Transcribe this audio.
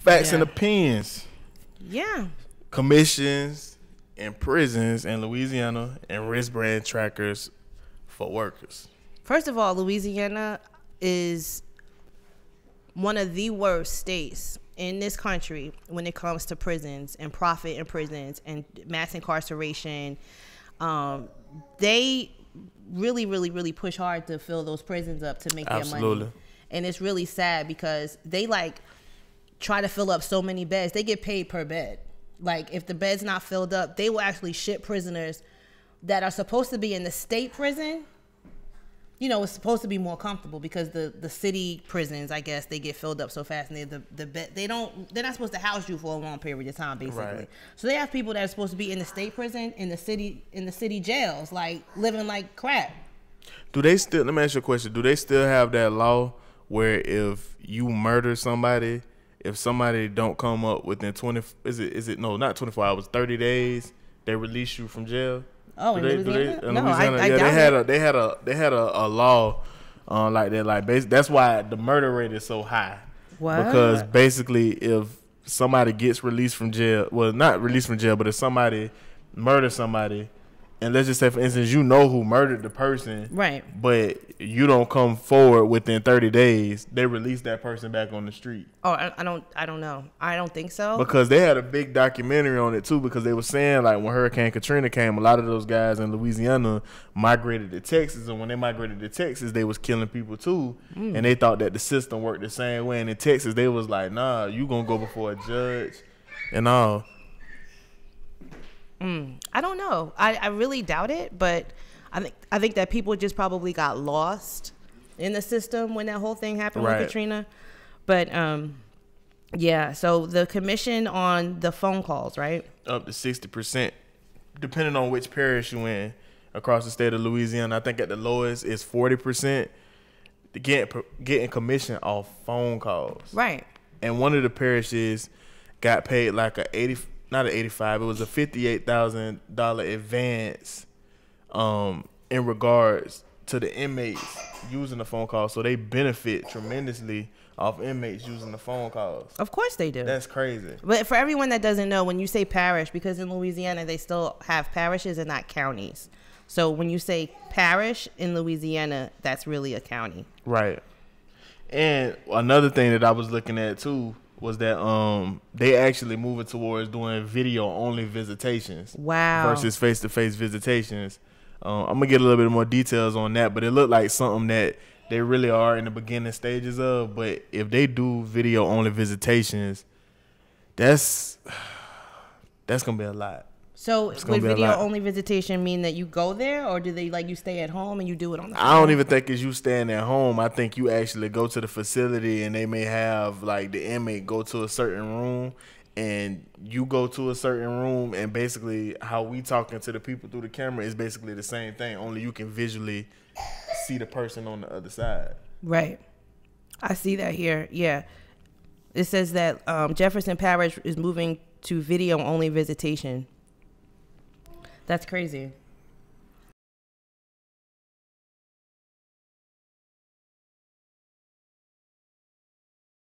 Facts and opinions. Yeah. Commissions in prisons in Louisiana and wristband trackers for workers. First of all, Louisiana is one of the worst states in this country when it comes to prisons and profit in prisons and mass incarceration. They really push hard to fill those prisons up to make their money. And it's really sad because they like try to fill up so many beds. They get paid per bed. Like if the bed's not filled up, they will actually ship prisoners that are supposed to be in the state prison. You know, it's supposed to be more comfortable because the city prisons, I guess, they get filled up so fast, and they're not supposed to house you for a long period of time, basically. Right. So they have people that are supposed to be in the state prison, in the city jails, like living like crap. Do they still? Let me ask you a question. Do they still have that law where if you murder somebody, if somebody don't come up within 20, not 24 hours, 30 days, they release you from jail? Oh, in Louisiana? No, Louisiana? They had a law like that. Like that's why the murder rate is so high. What? Because basically, if somebody gets released from jail, well, not released from jail, but if somebody murders somebody, and let's just say, for instance, you know who murdered the person, right? But you don't come forward within 30 days, they release that person back on the street. Oh, I don't know. I don't think so. Because they had a big documentary on it too. Because they were saying like when Hurricane Katrina came, a lot of those guys in Louisiana migrated to Texas, and when they migrated to Texas, they was killing people too, and they thought that the system worked the same way. And in Texas, they was like, nah, you gonna go before a judge and all. I don't know. I really doubt it, but I think that people just probably got lost in the system when that whole thing happened with Katrina. But yeah, so the commission on the phone calls, right? Up to 60%, depending on which parish you in across the state of Louisiana. I think at the lowest is 40%. Getting commission off phone calls. Right. And one of the parishes got paid like not an 85, it was a $58,000 advance in regards to the inmates using the phone call. So they benefit tremendously off inmates using the phone calls. Of course they do. That's crazy. But for everyone that doesn't know, when you say parish, because in Louisiana they still have parishes and not counties. So when you say parish in Louisiana, that's really a county. Right. And another thing that I was looking at too was that they actually moving towards doing video only visitations. Wow. Versus face-to-face visitations. I'm gonna get a little bit more details on that, but it looked like something that they really are in the beginning stages of. But if they do video only visitations, that's gonna be a lot. So would video only visitation mean that you go there, or do they like you stay at home and you do it on the phone? I don't even think it's you staying at home. I think you actually go to the facility and they may have like the inmate go to a certain room, and you go to a certain room, and basically how we talking to the people through the camera is basically the same thing, only you can visually see the person on the other side. Right. I see that here. Yeah. It says that Jefferson Parish is moving to video only visitation. That's crazy.